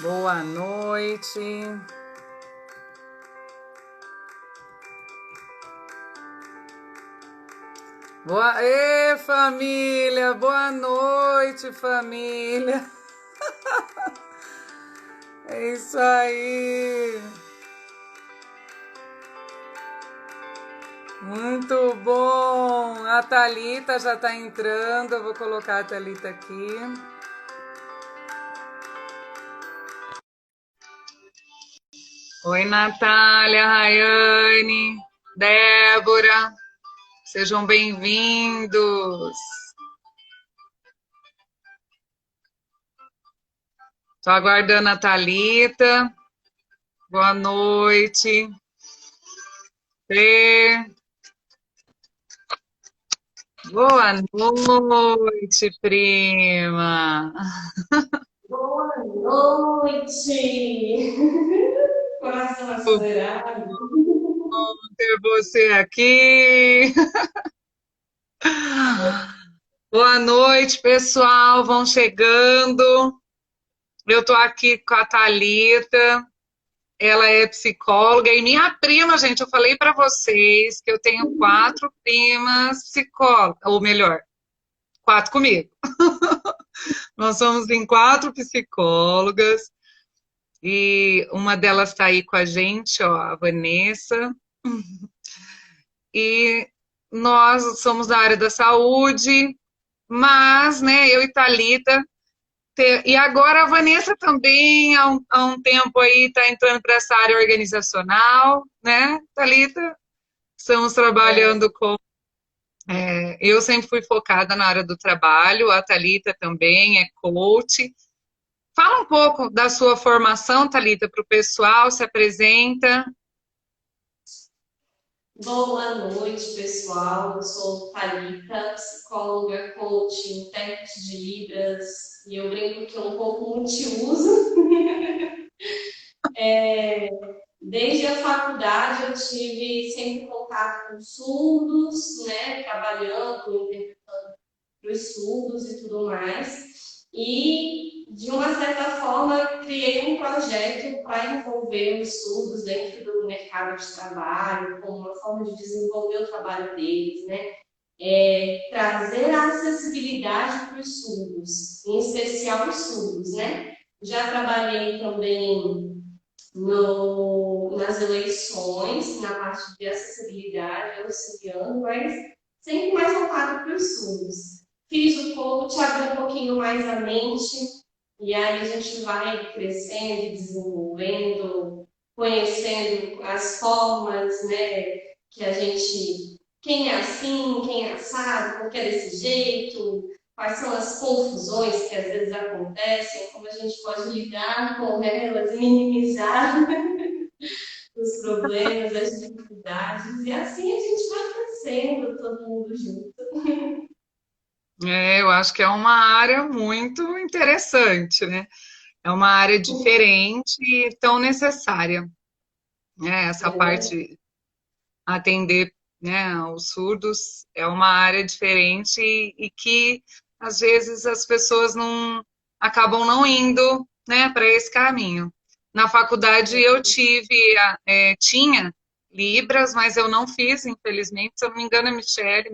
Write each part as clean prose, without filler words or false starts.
Boa noite. Ê, família! Boa noite, família! É isso aí! Muito bom! A Thalita já está entrando, eu vou colocar a Thalita aqui. Oi, Natália, Rayane, Débora, sejam bem-vindos. Estou aguardando a Thalita. Boa noite. Fê. Boa noite, prima. Boa noite! Coração Bom acelerado. ter você aqui. Boa noite, pessoal. Vão chegando. Eu estou aqui com a Thalita. Ela é psicóloga e minha prima, gente. Eu falei para vocês que eu tenho 4 primas psicólogas, ou melhor, 4 comigo. Nós somos em 4 psicólogas. E uma delas está aí com a gente, ó, a Vanessa. E nós somos da área da saúde, mas, né, eu e Thalita, e agora a Vanessa também, há um tempo aí, está entrando para essa área organizacional, né, Thalita? Estamos É, trabalhando com. Eu sempre fui focada na área do trabalho, a Thalita também é coach. Fala um pouco da sua formação, Thalita, para o pessoal, se apresenta. boa noite, pessoal. Eu sou Thalita, psicóloga, coach, intérprete de Libras, e eu brinco que é um pouco multiuso. Desde a faculdade eu tive sempre contato com surdos, né, trabalhando, para os surdos e tudo mais. E, de uma certa forma, criei um projeto para envolver os surdos dentro do mercado de trabalho, como uma forma de desenvolver o trabalho deles, né? Trazer a acessibilidade para os surdos, em especial os surdos, né? Já trabalhei também nas eleições, na parte de acessibilidade, auxiliando, mas sempre mais voltado para os surdos. Fiz o coach, abri um pouquinho mais a mente, e aí a gente vai crescendo e desenvolvendo, conhecendo as formas, né, que a gente, quem é assim, quem é assado, por que é desse jeito, quais são as confusões que às vezes acontecem, como a gente pode lidar com elas, minimizar os problemas, as dificuldades, e assim a gente vai crescendo, todo mundo junto. Eu acho que é uma área muito interessante, né? É uma área diferente e tão necessária, né? Essa É, parte atender, né, os surdos é uma área diferente e que às vezes as pessoas não acabam não indo, né, para esse caminho. Na faculdade eu tinha Libras, mas eu não fiz, infelizmente. Se eu não me engano, a Michelle,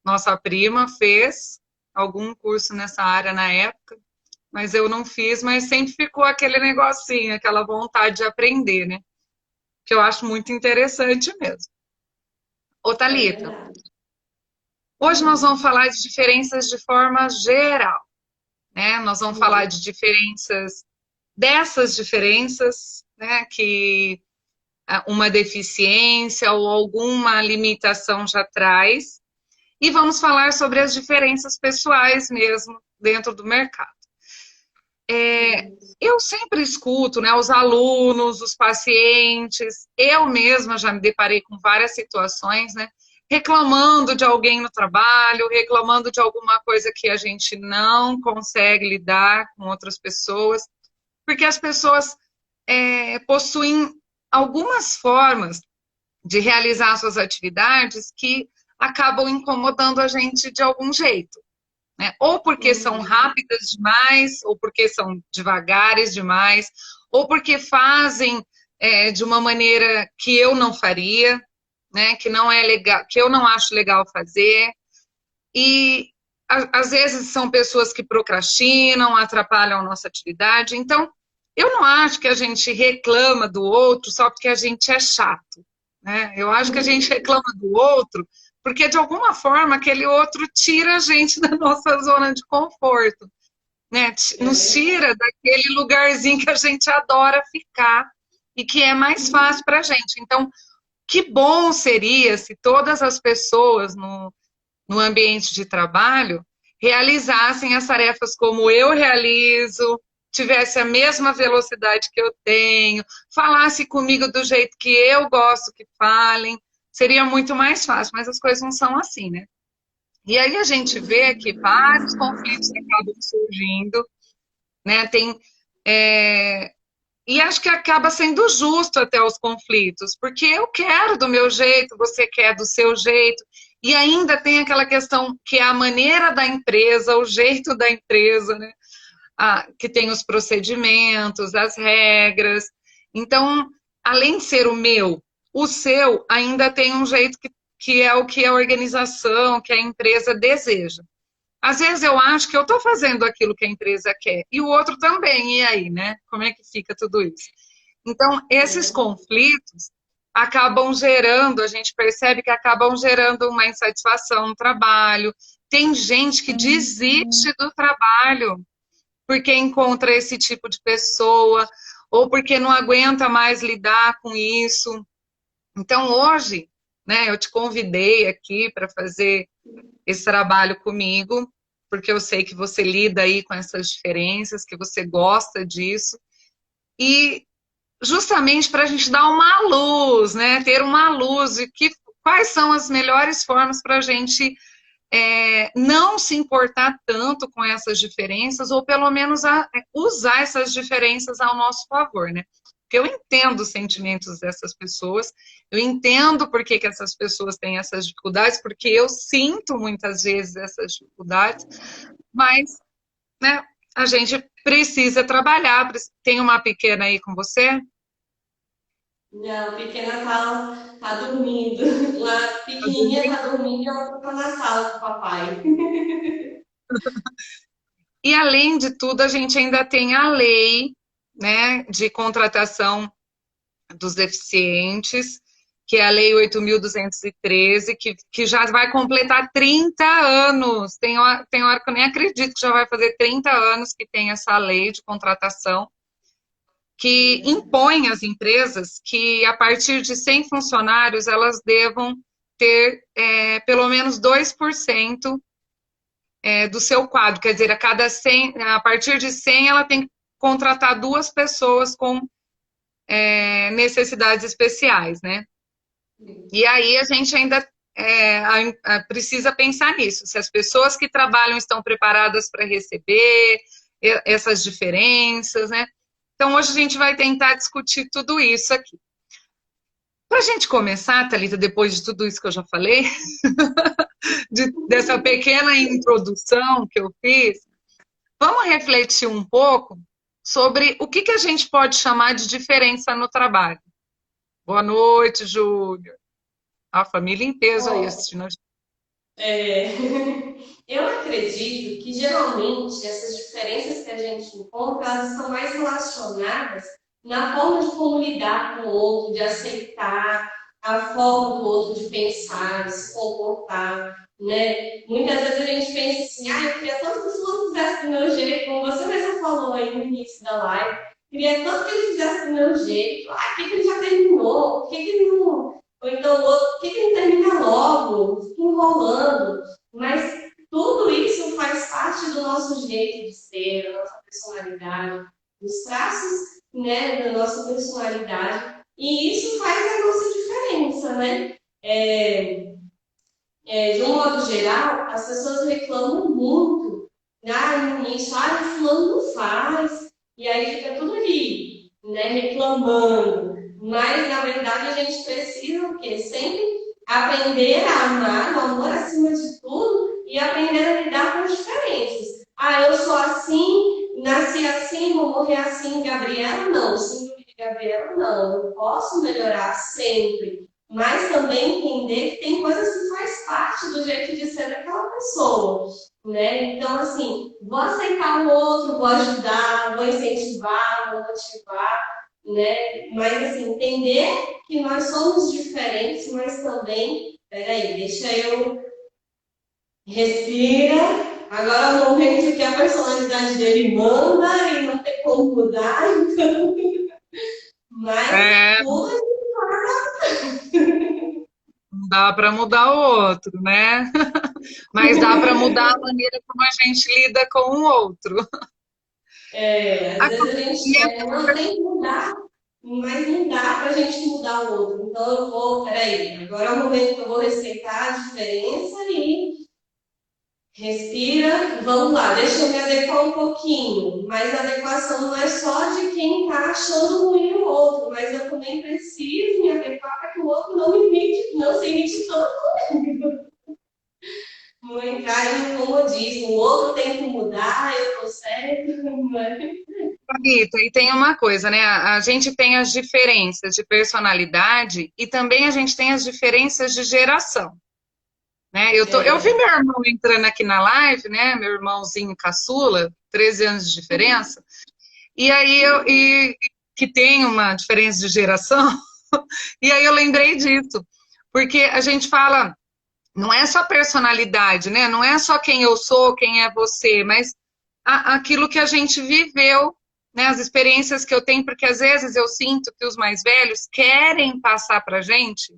nossa prima, fez algum curso nessa área na época, mas eu não fiz, mas sempre ficou aquele negocinho, aquela vontade de aprender, né? Que eu acho muito interessante mesmo. Ô, é Thalita, verdade. hoje nós vamos falar de diferenças de forma geral, né? Nós vamos falar Uhum. de diferenças, dessas diferenças, né? Que uma deficiência ou alguma limitação já traz, e vamos falar sobre as diferenças pessoais mesmo dentro do mercado. Eu sempre escuto, né, os alunos, os pacientes, eu mesma já me deparei com várias situações, né, reclamando de alguém no trabalho, reclamando de alguma coisa que a gente não consegue lidar com outras pessoas, porque as pessoas possuem algumas formas de realizar suas atividades que acabam incomodando a gente de algum jeito, né? Ou porque são Uhum. rápidas demais, ou porque são devagares demais, ou porque fazem de uma maneira que eu não faria, né? Que não é legal, que eu não acho legal fazer. E às vezes são pessoas que procrastinam, atrapalham a nossa atividade. Então, eu não acho que a gente reclama do outro só porque a gente é chato, né? Eu acho que a gente reclama do outro porque, de alguma forma, aquele outro tira a gente da nossa zona de conforto, né? É Nos verdade. tira daquele lugarzinho que a gente adora ficar e que é mais fácil para a gente. Então, que bom seria se todas as pessoas no ambiente de trabalho realizassem as tarefas como eu realizo, tivesse a mesma velocidade que eu tenho, falasse comigo do jeito que eu gosto que falem, seria muito mais fácil, mas as coisas não são assim, né? E aí a gente vê que vários conflitos acabam surgindo, né? É, e acho que acaba sendo justo até os conflitos, porque eu quero do meu jeito, você quer do seu jeito, e ainda tem aquela questão que é a maneira da empresa, o jeito da empresa, né? Que tem os procedimentos, as regras. Então, além de ser o seu ainda tem um jeito que é o que a organização, que a empresa deseja. Às vezes eu acho que eu estou fazendo aquilo que a empresa quer, e o outro também, e aí, né? Como é que fica tudo isso? Então, É esses verdade. conflitos acabam gerando, a gente percebe que acabam gerando uma insatisfação no trabalho. Tem gente que desiste do trabalho porque encontra esse tipo de pessoa, ou porque não aguenta mais lidar com isso. Então, hoje, né, eu te convidei aqui para fazer esse trabalho comigo, porque eu sei que você lida aí com essas diferenças, que você gosta disso, e justamente para a gente dar uma luz, né? Ter uma luz de quais são as melhores formas para a gente não se importar tanto com essas diferenças, ou pelo menos usar essas diferenças ao nosso favor, né? Porque eu entendo os sentimentos dessas pessoas, eu entendo por que essas pessoas têm essas dificuldades, porque eu sinto muitas vezes essas dificuldades, mas, né, a gente precisa trabalhar. Tem uma pequena aí com você? Não, a pequena tá dormindo. A pequenininha tá dormindo e ela tá na sala com o papai. E, além de tudo, a gente ainda tem a lei, né, de contratação dos deficientes, que é a Lei 8.213, que já vai completar 30 anos. Tem hora que eu nem acredito que já vai fazer 30 anos que tem essa lei de contratação, que impõe às empresas que, a partir de 100 funcionários, elas devam ter pelo menos 2% do seu quadro. Quer dizer, a partir de 100, ela tem que contratar duas pessoas com necessidades especiais, né? E aí a gente ainda precisa pensar nisso, se as pessoas que trabalham estão preparadas para receber essas diferenças, né? Então, hoje a gente vai tentar discutir tudo isso aqui. Para a gente começar, Thalita, depois de tudo isso que eu já falei, dessa pequena introdução que eu fiz, vamos refletir um pouco sobre o que a gente pode chamar de diferença no trabalho. Boa noite, Júlio. A família em peso aí Ó, assistindo a gente. é, eu acredito que geralmente essas diferenças que a gente encontra, elas estão mais relacionadas na forma de como lidar com o outro, de aceitar a forma do outro de pensar, de se comportar, né? Muitas vezes a gente pensa assim, ah, eu queria tanto que o fulano fizesse do meu jeito, como você mesmo falou aí no início da live, queria tanto que ele fizesse do meu jeito, ah, por que ele já terminou? Por que ele não... Ou então, o outro, por que ele não termina logo? Fica enrolando. Mas tudo isso faz parte do nosso jeito de ser, da nossa personalidade, dos traços, né, da nossa personalidade. E isso faz a nossa diferença, né? De um modo geral, as pessoas reclamam muito. No início, o fulano não faz. E aí fica tudo ali, né, reclamando. Mas, na verdade, a gente precisa o quê? Sempre aprender a amar, o amor acima de tudo, e aprender a lidar com as diferenças. Ah, eu sou assim, nasci assim, vou morrer assim, Gabriela, não. Síndrome de Gabriela, não. Eu posso melhorar sempre, mas também entender que tem coisas que faz parte do jeito de ser daquela pessoa, né? Então, assim, vou aceitar o outro, vou ajudar, vou incentivar, vou motivar, né? Mas, assim, entender que nós somos diferentes, mas também, peraí, deixa eu respira. Agora é o momento que a personalidade dele manda e não tem como mudar, então, mas É, tudo não dá para mudar o outro, né? Mas dá para mudar a maneira como a gente lida com o outro. às vezes Agora, a gente e é quer, não tem que mudar, mas não dá para a gente mudar o outro. Então eu vou, peraí, agora é o momento que eu vou respeitar a diferença e respira, vamos lá, deixa eu me adequar um pouquinho. Mas a adequação não é só de quem está achando ruim o outro, mas eu também preciso me adequar para que o outro não me imite, não se imite tanto comigo. Não entrar em comodismo, o outro tem que mudar, eu estou certo, não é? Rita, e tem uma coisa, né? A gente tem as diferenças de personalidade e também a gente tem as diferenças de geração, né? Eu vi É, meu irmão entrando aqui na live, né? Meu irmãozinho caçula, 13 anos de diferença, e aí que tem uma diferença de geração, e aí eu lembrei disso, porque a gente fala, não é só personalidade, né? Não é só quem eu sou, quem é você, mas aquilo que a gente viveu, né? As experiências que eu tenho, porque às vezes eu sinto que os mais velhos querem passar para a gente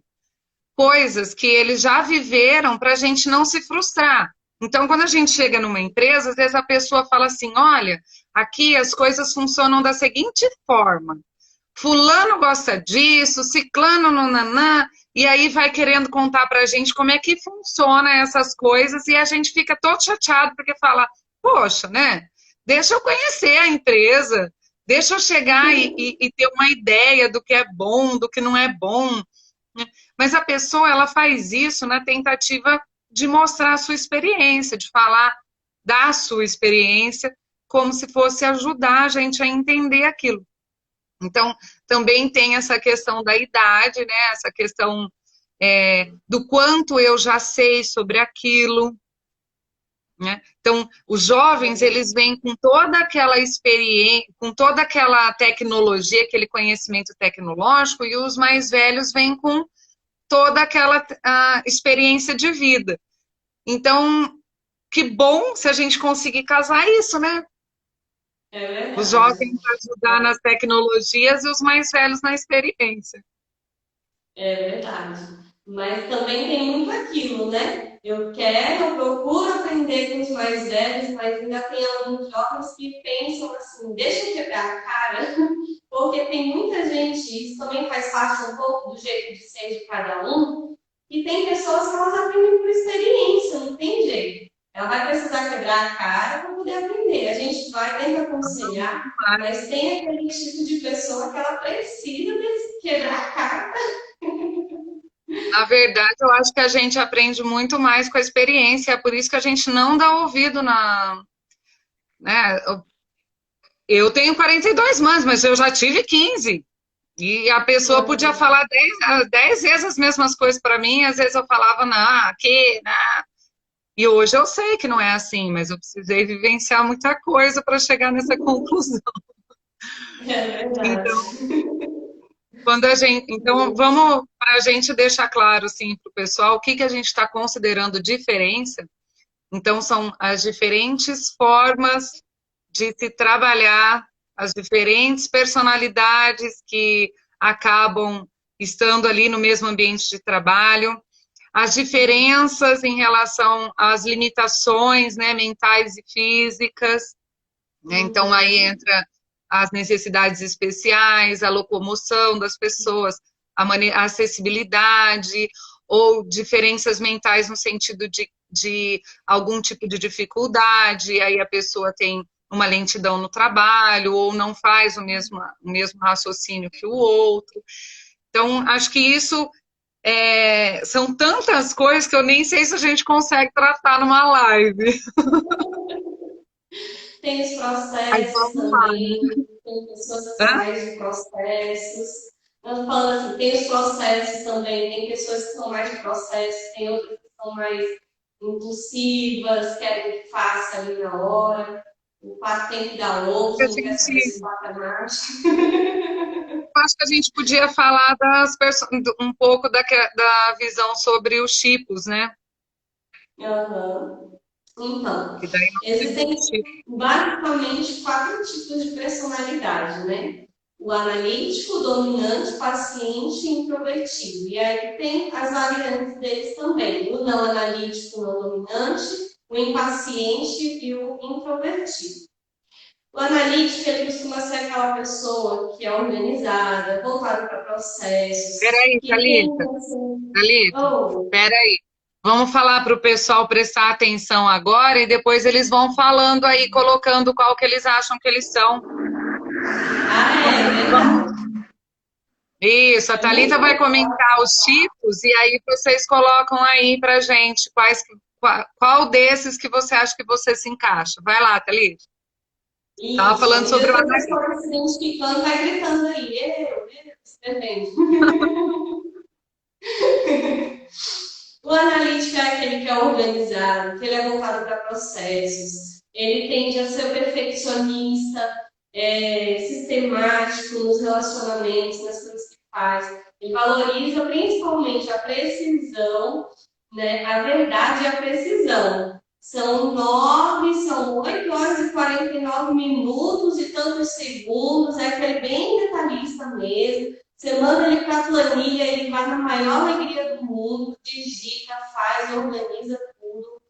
coisas que eles já viveram para a gente não se frustrar. Então, quando a gente chega numa empresa, às vezes a pessoa fala assim: olha, aqui as coisas funcionam da seguinte forma. Fulano gosta disso, ciclano no nanã, e aí vai querendo contar pra gente como é que funciona essas coisas, e a gente fica todo chateado porque fala, poxa, né? Deixa eu conhecer a empresa, deixa eu chegar e ter uma ideia do que é bom, do que não é bom. Né? Mas a pessoa, ela faz isso na tentativa de mostrar a sua experiência, de falar da sua experiência, como se fosse ajudar a gente a entender aquilo. Então, também tem essa questão da idade, né? Essa questão do quanto eu já sei sobre aquilo, né? Então, os jovens, eles vêm com toda aquela experiência, com toda aquela tecnologia, aquele conhecimento tecnológico, e os mais velhos vêm com toda aquela experiência de vida. Então, que bom se a gente conseguir casar isso, né? é Os verdade. jovens ajudar nas tecnologias e os mais velhos na experiência. É verdade. Mas também tem muito aquilo, né? Eu quero, eu procuro aprender com os mais velhos, mas ainda tem alguns jovens que pensam assim, deixa eu quebrar a cara, porque tem muita gente, isso também faz parte um pouco do jeito de ser de cada um, e tem pessoas que elas aprendem por experiência, não tem jeito. Ela vai precisar quebrar a cara para poder aprender. A gente vai ter que aconselhar, mas tem aquele tipo de pessoa que ela precisa quebrar a cara. Na verdade, eu acho que a gente aprende muito mais com a experiência, é por isso que a gente não dá ouvido na. Né? Eu tenho 42 anos, mas eu já tive 15. E a pessoa podia falar 10 vezes as mesmas coisas para mim, às vezes eu falava, não, que, não. E hoje eu sei que não é assim, mas eu precisei vivenciar muita coisa para chegar nessa conclusão. É verdade. Então, então vamos para a gente deixar claro assim para o pessoal o que, que a gente está considerando diferença. Então, são as diferentes formas de se trabalhar, as diferentes personalidades que acabam estando ali no mesmo ambiente de trabalho, as diferenças em relação às limitações, né, mentais e físicas, né? Então, aí entra as necessidades especiais, a locomoção das pessoas, a acessibilidade, ou diferenças mentais no sentido de algum tipo de dificuldade, aí a pessoa tem uma lentidão no trabalho, ou não faz o mesmo raciocínio que o outro. Então, acho que isso são tantas coisas que eu nem sei se a gente consegue tratar numa live. Tem os Mas processos vamos lá, também, né? tem pessoas que são Hã? mais de processos. Eu falando assim, tem os processos também, tem pessoas que são mais de processos, tem outras que são mais impulsivas, querem que faça ali na hora. O pato tem que dar A louco, não quer saber gente, se o pato é macho. acho que a gente podia falar um pouco da visão sobre os tipos, né? Uhum. Então, Que daí nós temos os existem tipos. basicamente quatro tipos de personalidade, né? O analítico, o dominante, o paciente e o introvertido. E aí tem as variantes deles também. O não analítico, o não dominante, o impaciente e o introvertido. O analítico, ele costuma ser aquela pessoa que é organizada, voltada para processos, Peraí, que tem Thalita, assim, Thalita, oh, peraí. Vamos falar para o pessoal prestar atenção agora e depois eles vão falando aí, colocando qual que eles acham que eles são. é Vamos. verdade. Isso, a É muito Thalita vai legal. comentar os tipos e aí vocês colocam aí pra gente qual desses que você acha que você se encaixa. Vai lá, Thalita. Tava Isso, falando e sobre o depois vocês analista. podem se identificando e vai gritando aí, depende. O analítico é aquele que é organizado, que ele é voltado para processos, ele tende a ser perfeccionista, sistemático nos relacionamentos, nas coisas que faz. Ele valoriza principalmente a precisão, né, a verdade e a precisão. São 8 horas e 49 minutos e tantos segundos, é aquele bem detalhista mesmo. Você manda ele para a planilha, ele vai na maior alegria do mundo, digita, faz, organiza tudo.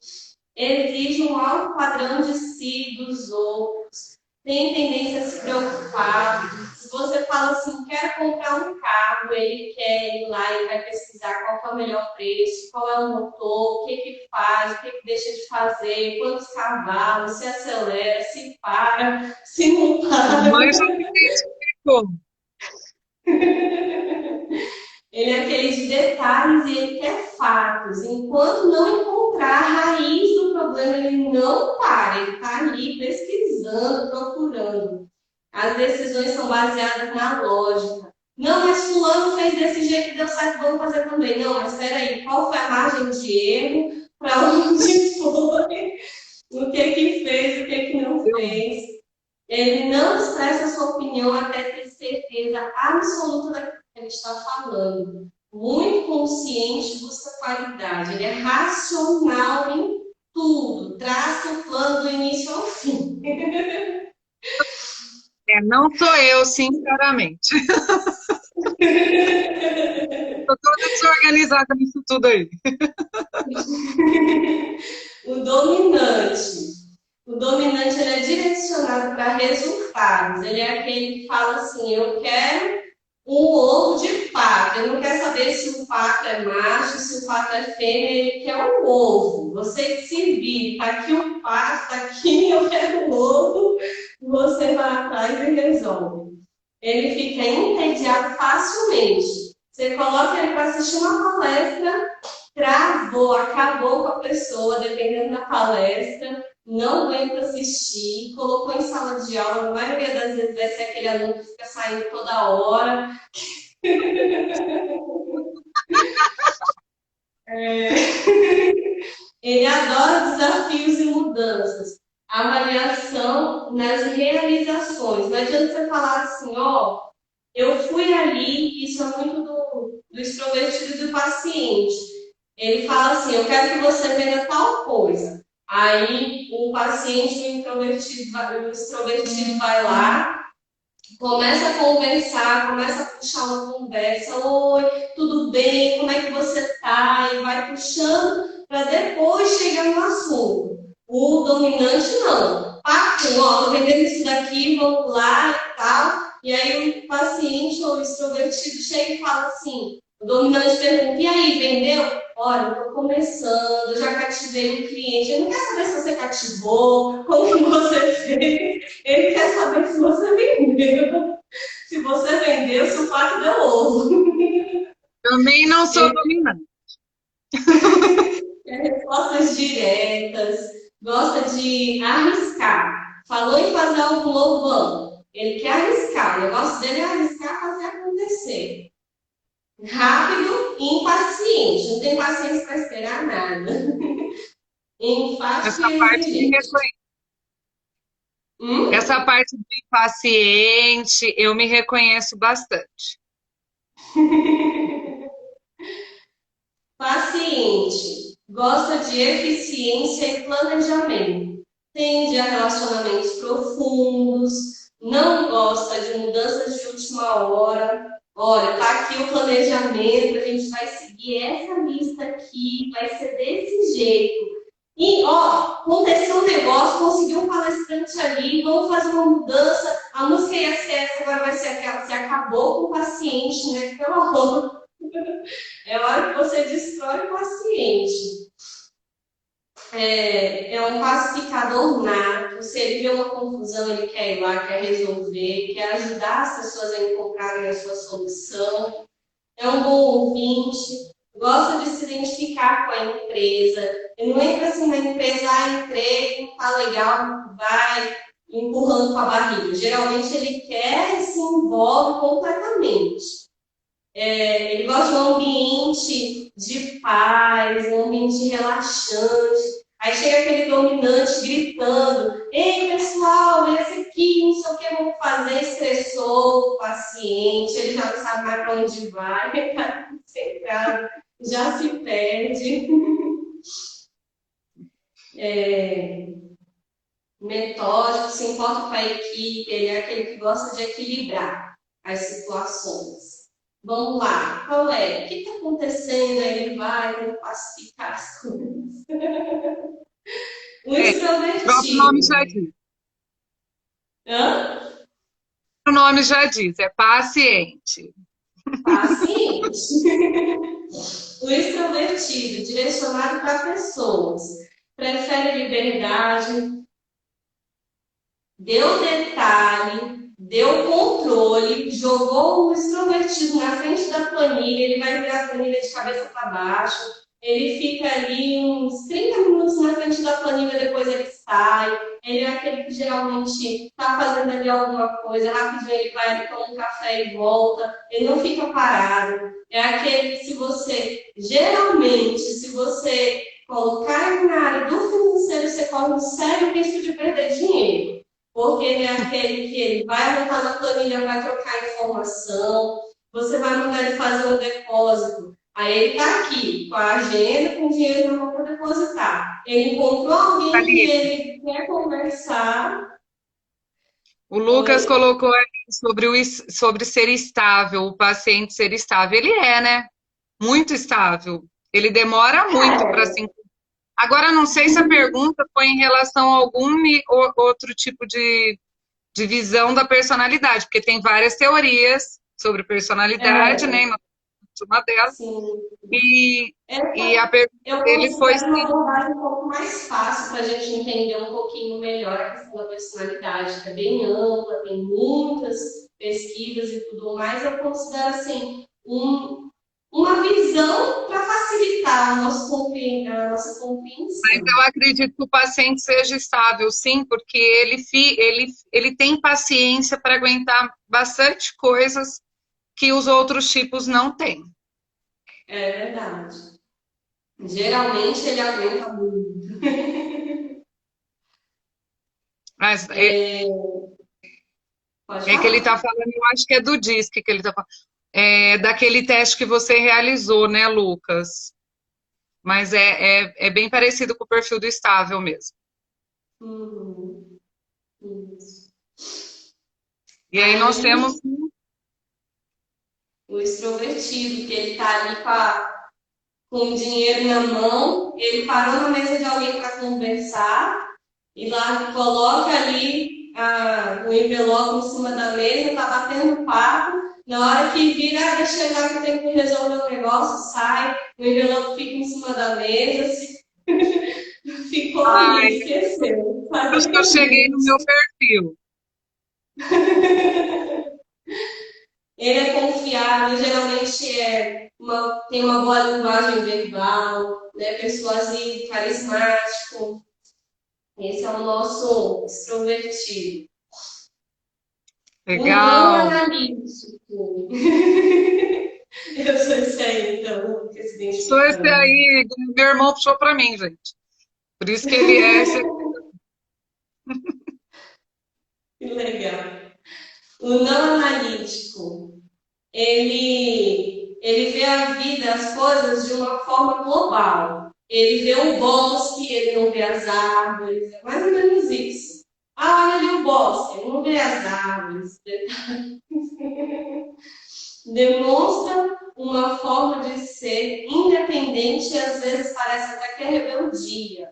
Ele exige um alto padrão de si, dos outros, tem tendência a se preocupar. Se você fala assim, quero comprar um carro, ele quer ir lá e vai pesquisar qual é o melhor preço, qual é o motor, o que que faz, o que que deixa de fazer, quantos cavalos, se acelera, se para, se não Mamãe para. já me identificou. Ele é aquele de detalhes e ele quer fatos. Enquanto não encontrar a raiz do problema, ele não para. Ele está ali pesquisando, procurando. As decisões são baseadas na lógica. Não, mas fulano fez desse jeito e deu certo, vamos fazer também. Não, mas espera aí, qual foi a margem de erro? Para onde foi? O que fez, o que não Eu, fez? Ele não expressa sua opinião até ter certeza absoluta daquilo que ele está falando. Muito consciente, busca qualidade. Ele é racional em tudo. Traça o plano do início ao fim. não sou eu, sinceramente. Estou toda desorganizada nisso tudo aí. O dominante. O dominante ele é direcionado para resultados. Ele é aquele que fala assim: eu quero um ovo de pato. Ele não quer saber se o pato é macho, se o pato é fêmea, ele quer um ovo. Você que se vire, tá aqui o pato, tá aqui, eu quero um ovo. Você vai atrás e resolve. Ele fica entediado facilmente. Você coloca ele para assistir uma palestra, travou, acabou com a pessoa, dependendo da palestra, não aguenta assistir, colocou em sala de aula, na maioria das vezes vai ser aquele aluno que fica saindo toda hora. Ele adora desafios e mudanças, avaliação nas realizações. Não adianta você falar assim, ó, eu fui ali, isso é muito do extrovertido e do paciente. Ele fala assim, eu quero que você venda tal coisa. Aí o paciente, o extrovertido vai lá, começa a conversar, começa a puxar uma conversa. Oi, tudo bem? Como é que você tá? E vai puxando para depois chegar no assunto. O dominante não. Papo, ó, tô vendendo isso daqui, vamos lá e tal. E aí o paciente ou o extrovertido chega e fala assim, o dominante pergunta, e aí, vendeu? Olha, eu estou começando, eu já cativei um cliente. Ele não quer saber se você cativou, como que você fez. Ele quer saber se você vendeu. Se você vendeu, se o pato deu ovo. Também não sou Ele dominante. quer respostas diretas, gosta de arriscar. Falou em fazer algo novo, vamos. Ele quer arriscar. O negócio dele é arriscar fazer acontecer. Rápido e impaciente. Não tem paciência para esperar nada. Enfático Essa e parte me exigente. Hum? Essa parte de paciente, eu me reconheço bastante. Paciente. Gosta de eficiência e planejamento. Tende a relacionamentos profundos. Não gosta de mudanças de última hora. Olha, tá aqui o planejamento, a gente vai seguir essa lista aqui, vai ser desse jeito. E, ó, aconteceu um negócio, conseguiu um palestrante ali, vamos fazer uma mudança, a música ia ser essa, agora vai ser aquela. Você acabou com o paciente, né? Pelo amor. É hora que você destrói o paciente. É um pacificador nato. Se ele vê uma confusão, ele quer ir lá, quer resolver, quer ajudar as pessoas a encontrarem a sua solução. É um bom ouvinte, gosta de se identificar com a empresa. Ele não entra assim na empresa, entrei, tá legal, vai empurrando com a barriga. Geralmente ele quer e se envolve completamente. Ele gosta de um ambiente de paz, um ambiente relaxante. Aí chega aquele dominante gritando: Ei, pessoal, esse aqui, não sei o que vamos fazer, estressou o paciente, ele já não sabe mais para onde vai, está concentrado, já se perde. Metódico, se importa com a equipe, ele é aquele que gosta de equilibrar as situações. Vamos lá, qual é? O que está acontecendo? Aí ele vai tenta pacificar as coisas. O É, o próprio nome já extrovertido. diz. Hã? O nome já diz, é paciente. Paciente. O extrovertido, direcionado para pessoas, prefere liberdade, deu detalhe, deu controle, jogou o extrovertido na frente da planilha, ele vai virar a planilha de cabeça para baixo, ele fica ali uns 30 minutos na frente da planilha, depois ele sai, ele é aquele que geralmente está fazendo ali alguma coisa, rapidinho ele vai ali, toma um café e volta, ele não fica parado, é aquele que geralmente, se você colocar ele na área do financeiro, você corre um sério risco de perder dinheiro porque ele é aquele que ele vai anotar na planilha, vai trocar informação, você vai mandar ele fazer um depósito. Aí ele está aqui, com a agenda, com o dinheiro na mão para depositar. Ele encontrou alguém que Ali, ele quer conversar. o Lucas Oi? colocou ali sobre ser estável, o paciente ser estável. Ele é, né? Muito estável. Ele demora muito para se. Agora, não sei se a pergunta foi em relação a algum outro tipo de visão da personalidade, porque tem várias teorias sobre personalidade, né? Uma delas. Sim. E, e a pergunta Eu dele foi considero uma se abordagem um pouco mais fácil para a gente entender um pouquinho melhor a questão da personalidade, que é bem ampla, tem muitas pesquisas e tudo mais. Eu considero assim uma visão para facilitar a nossa compreensão. eu acredito que o paciente seja estável, sim, porque ele tem paciência para aguentar bastante coisas que os outros tipos não têm. É verdade. Geralmente ele aguenta muito. Mas Pode é que ele está falar? falando, eu acho que é do DISC que ele está falando. É, daquele teste que você realizou, né, Lucas? Mas é bem parecido com o perfil do estável mesmo. Uhum. Isso. E aí nós temos. Aí o extrovertido, que ele está ali com o dinheiro na mão, ele parou na mesa de alguém para conversar e lá coloca ali o envelope em cima da mesa, está batendo papo. Na hora que vira, deixa eu que eu tenho que resolver o negócio, sai, o envelope fica em cima da mesa, ficou Ai, ali, esqueceu. acho que eu cheguei no meu perfil. Ele é confiável, geralmente tem uma boa linguagem verbal, né? Persuasivo, carismático. Esse é o nosso extrovertido. O não Legal. analítico. Eu sou esse aí, então, que se Sou esse identificando. aí, meu irmão puxou para mim, gente. Por isso que ele é esse. Que legal. O não analítico, ele vê a vida, as coisas de uma forma global. Ele vê o bosque, ele não vê as árvores, é mais ou menos isso. Ah, olha ali o bosque, ele não vê as árvores. Demonstra uma forma de ser independente e às vezes parece até que é rebeldia.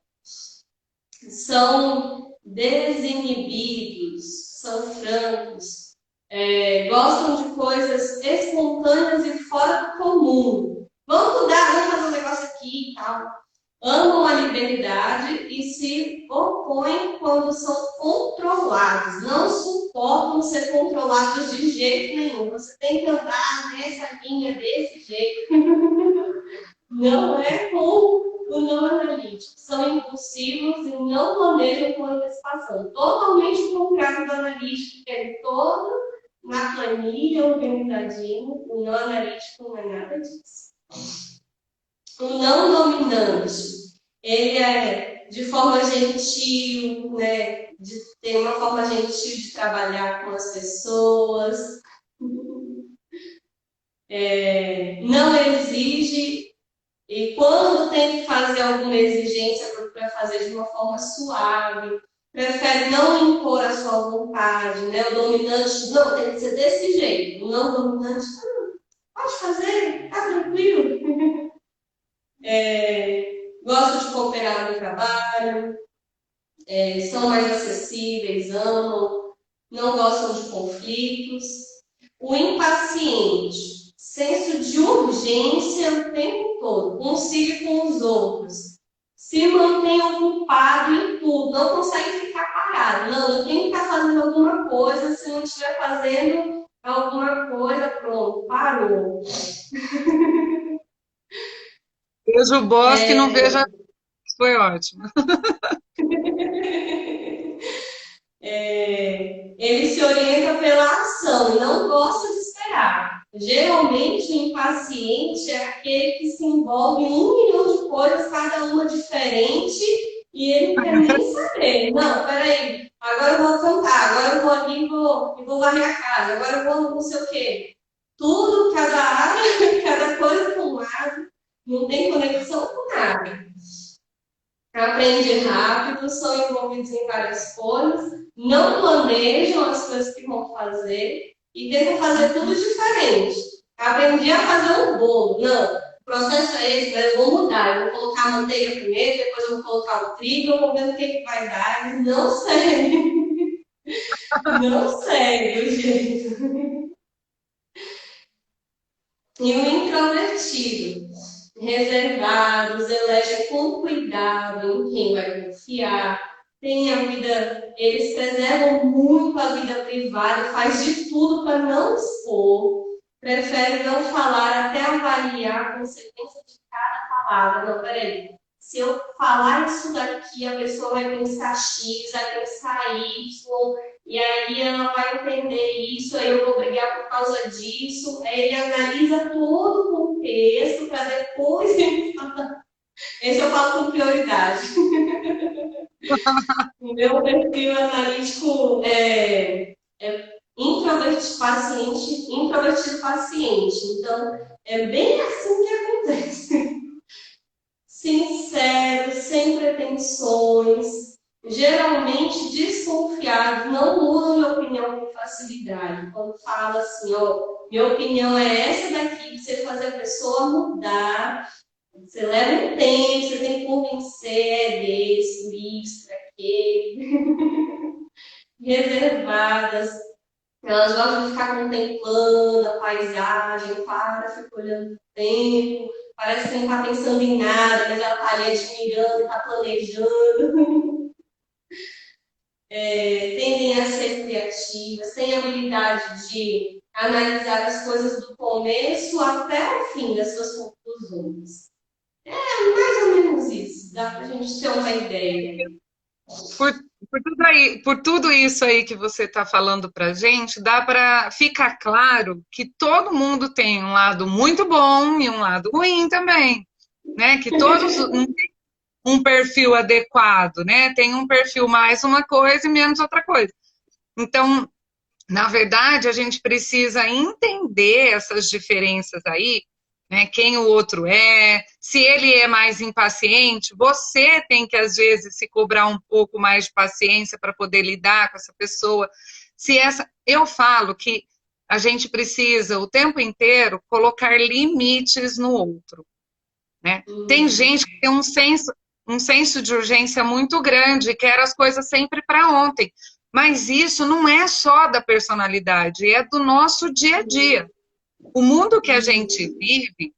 São desinibidos, são francos, gostam de coisas espontâneas e fora do comum. Vamos mudar, vamos fazer um negócio aqui e tal. Amam a liberdade e se opõem quando são controlados. Não suportam ser controlados de jeito nenhum. Você tem que andar nessa linha desse jeito. Não é com o não analítico. São impulsivos e não planejam com antecipação. Totalmente o contrário do analítico, que é todo na planilha, organizadinho. O não analítico não é nada disso. O não dominante, ele é de forma gentil, né? Tem uma forma gentil de trabalhar com as pessoas. Não exige. E quando tem que fazer alguma exigência, para fazer de uma forma suave, prefere não impor a sua vontade, né? O dominante, não, tem que ser desse jeito. O não dominante, pode fazer, tá tranquilo. Gosta de cooperar no trabalho, são mais acessíveis, amam, não gostam de conflitos. O impaciente, senso de urgência o tempo todo, consigo com os outros. Se mantém ocupado em tudo, não consegue ficar parado. Não, eu tenho que estar fazendo alguma coisa, se não estiver fazendo alguma coisa, pronto, parou. Vejo o bosque e não vejo a... Foi ótimo. Ele se orienta pela ação e não gosta de esperar. Geralmente, o impaciente é aquele que se envolve em 1 milhão de coisas, cada uma diferente, e ele não quer nem saber. Não, peraí, agora eu vou cantar, agora eu vou ali e vou varrer a casa, agora eu vou não sei o quê. Tudo, cada área, cada coisa com um lado, não tem conexão com nada. Aprende rápido, são envolvidos em várias coisas, não planejam as coisas que vão fazer e tentam fazer tudo diferente. Aprendi a fazer um bolo. Não, o processo é esse, mas eu vou mudar. Eu vou colocar a manteiga primeiro, depois eu vou colocar o trigo, eu vou ver o que vai dar. Eles não segue. Não segue o jeito. E o introvertido, reservados, elege com cuidado em quem vai confiar, tem a vida, eles preservam muito a vida privada, faz de tudo para não expor, prefere não falar até avaliar a consequência de cada palavra. Não, peraí, se eu falar isso daqui, a pessoa vai pensar X, vai pensar Y, e aí ela vai entender isso, aí eu vou brigar por causa disso. Aí ele analisa todo o contexto para depois ele falar. Esse eu falo com prioridade. O meu perfil analítico é introvertido paciente, introvertido paciente. Então, é bem assim que acontece. Sincero, sem pretensões, geralmente desconfiados, não mudam minha opinião com facilidade. Quando fala assim, ó, minha opinião é essa daqui, você fazer a pessoa mudar, você leva um tempo, você tem que convencer, é desse, por isso, por aquele. Reservadas, elas gostam de ficar contemplando a paisagem, fica olhando o tempo, parece que não está pensando em nada, mas ela está ali admirando, está planejando. tendem a ser criativas, têm a habilidade de analisar as coisas do começo até o fim das suas conclusões. Mais ou menos isso, dá para a gente ter uma ideia. Por, por tudo isso aí que você está falando para gente, dá para ficar claro que todo mundo tem um lado muito bom e um lado ruim também, né? Que todos não tem um perfil adequado, né? Tem um perfil mais uma coisa e menos outra coisa. Então, na verdade, a gente precisa entender essas diferenças aí, né? Quem o outro é, se ele é mais impaciente, você tem que, às vezes, se cobrar um pouco mais de paciência para poder lidar com essa pessoa. Se essa. Eu falo que a gente precisa, o tempo inteiro, colocar limites no outro, né? Tem gente que tem um senso de urgência muito grande, quer as coisas sempre para ontem. Mas isso não é só da personalidade, é do nosso dia a dia. O mundo que a gente vive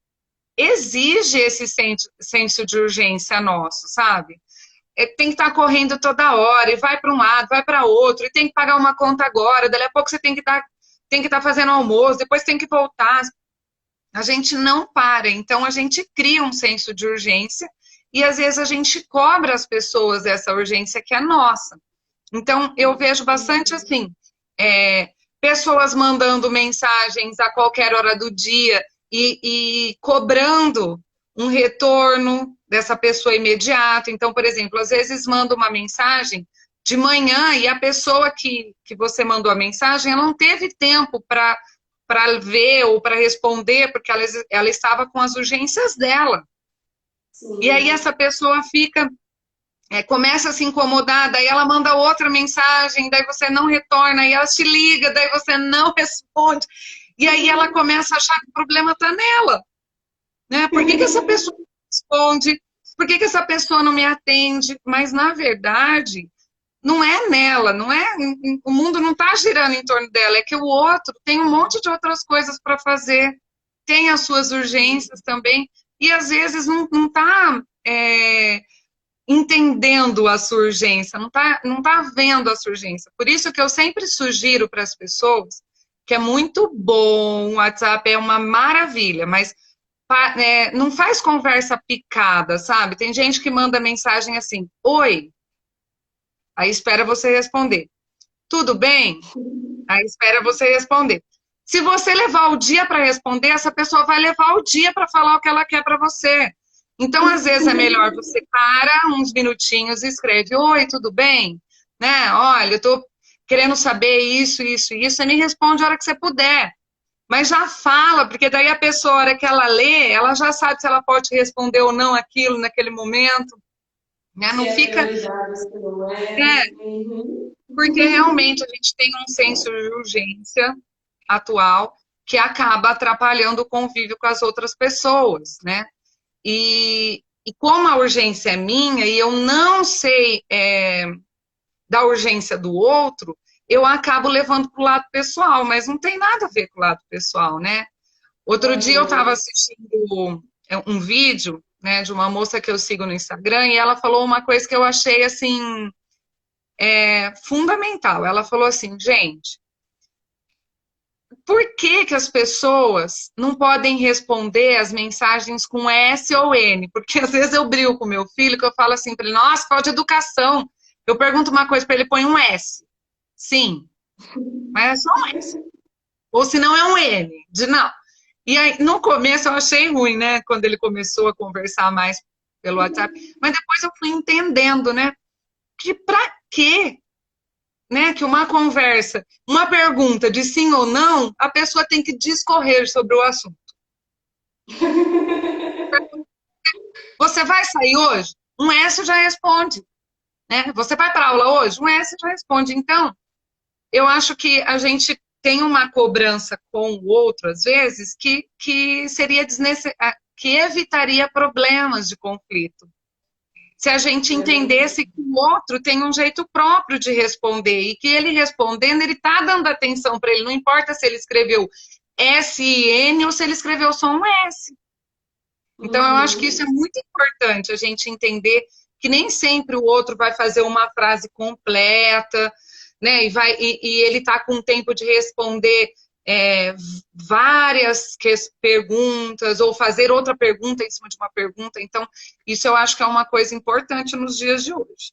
exige esse senso de urgência nosso, sabe? Tem que estar correndo toda hora, e vai para um lado, vai para outro, e tem que pagar uma conta agora, dali a pouco você tem que estar fazendo almoço, depois tem que voltar. A gente não para, então a gente cria um senso de urgência e às vezes a gente cobra as pessoas dessa urgência que é nossa. Então eu vejo bastante assim, pessoas mandando mensagens a qualquer hora do dia e cobrando um retorno dessa pessoa imediato. Então, por exemplo, às vezes manda uma mensagem de manhã e a pessoa que você mandou a mensagem, ela não teve tempo para ver ou para responder, porque ela estava com as urgências dela. E aí Sim. essa pessoa fica, começa a se incomodar, daí ela manda outra mensagem, daí você não retorna, e ela te liga, daí você não responde. E aí ela começa a achar que o problema está nela. Né? Por que essa pessoa não responde? Por que essa pessoa não me atende? Mas, na verdade, não é nela, não é. O mundo não está girando em torno dela, é que o outro tem um monte de outras coisas para fazer, tem as suas urgências também, e às vezes não está entendendo a sua urgência, não tá vendo a sua urgência. Por isso que eu sempre sugiro para as pessoas que é muito bom, o WhatsApp é uma maravilha, mas não faz conversa picada, sabe? Tem gente que manda mensagem assim, oi, aí espera você responder. Tudo bem? Aí espera você responder. Se você levar o dia para responder, essa pessoa vai levar o dia para falar o que ela quer para você. Então, às vezes, é melhor você para uns minutinhos e escreve, oi, tudo bem? Né? Olha, eu tô querendo saber isso, isso, isso. Você me responde a hora que você puder. Mas já fala, porque daí a pessoa, a hora que ela lê, ela já sabe se ela pode responder ou não aquilo naquele momento. Né? Se Não é fica. prioridade, se não é. É, Uhum. porque realmente a gente tem um senso de urgência atual que acaba atrapalhando o convívio com as outras pessoas, né? E como a urgência é minha e eu não sei da urgência do outro, eu acabo levando para o lado pessoal, mas não tem nada a ver com o lado pessoal, né? Outro dia eu estava Uhum. assistindo um vídeo, né, de uma moça que eu sigo no Instagram e ela falou uma coisa que eu achei assim fundamental. Ela falou assim, gente, por que que as pessoas não podem responder as mensagens com S ou N? Porque às vezes eu brigo com meu filho que eu falo assim para ele, nossa, falta de educação. Eu pergunto uma coisa para ele, põe um S. Sim, mas é só um S. Ou se não é um N, de não. E aí, no começo eu achei ruim, né? Quando ele começou a conversar mais pelo WhatsApp. Mas depois eu fui entendendo, né? Que pra quê? Né? Que uma conversa, uma pergunta de sim ou não, a pessoa tem que discorrer sobre o assunto. Você vai sair hoje? Um S já responde. Né? Você vai para aula hoje? Um S já responde. Então, eu acho que a gente tem uma cobrança com o outro, às vezes, que seria desnecessária, que evitaria problemas de conflito. Se a gente É verdade. entendesse que o outro tem um jeito próprio de responder e que ele respondendo, ele está dando atenção para ele, não importa se ele escreveu S-N ou se ele escreveu só um S. Então, eu acho que isso é Uhum. muito importante, a gente entender que nem sempre o outro vai fazer uma frase completa, né? E ele está com tempo de responder várias perguntas, ou fazer outra pergunta em cima de uma pergunta. Então, isso eu acho que é uma coisa importante nos dias de hoje.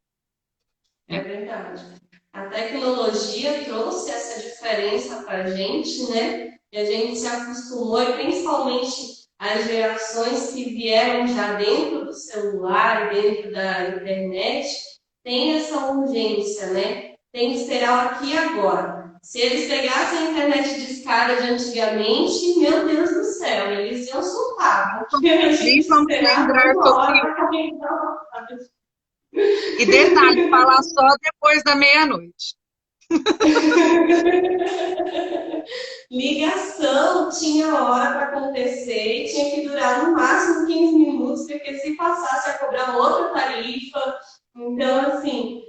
É verdade. A tecnologia trouxe essa diferença para a gente, né? E a gente se acostumou, e principalmente as gerações que vieram já dentro do celular, dentro da internet, tem essa urgência, né? Tem que esperar o aqui e agora. Se eles pegassem a internet de escada de antigamente, meu Deus do céu, eles iam soltar, porque a Nem gente vamos esperava lembrar uma sobre hora isso. para carregar uma página. E detalhe, falar só depois da meia-noite. Ligação tinha hora para acontecer, tinha que durar no máximo 15 minutos, porque se passasse a cobrar outra tarifa. Então, assim,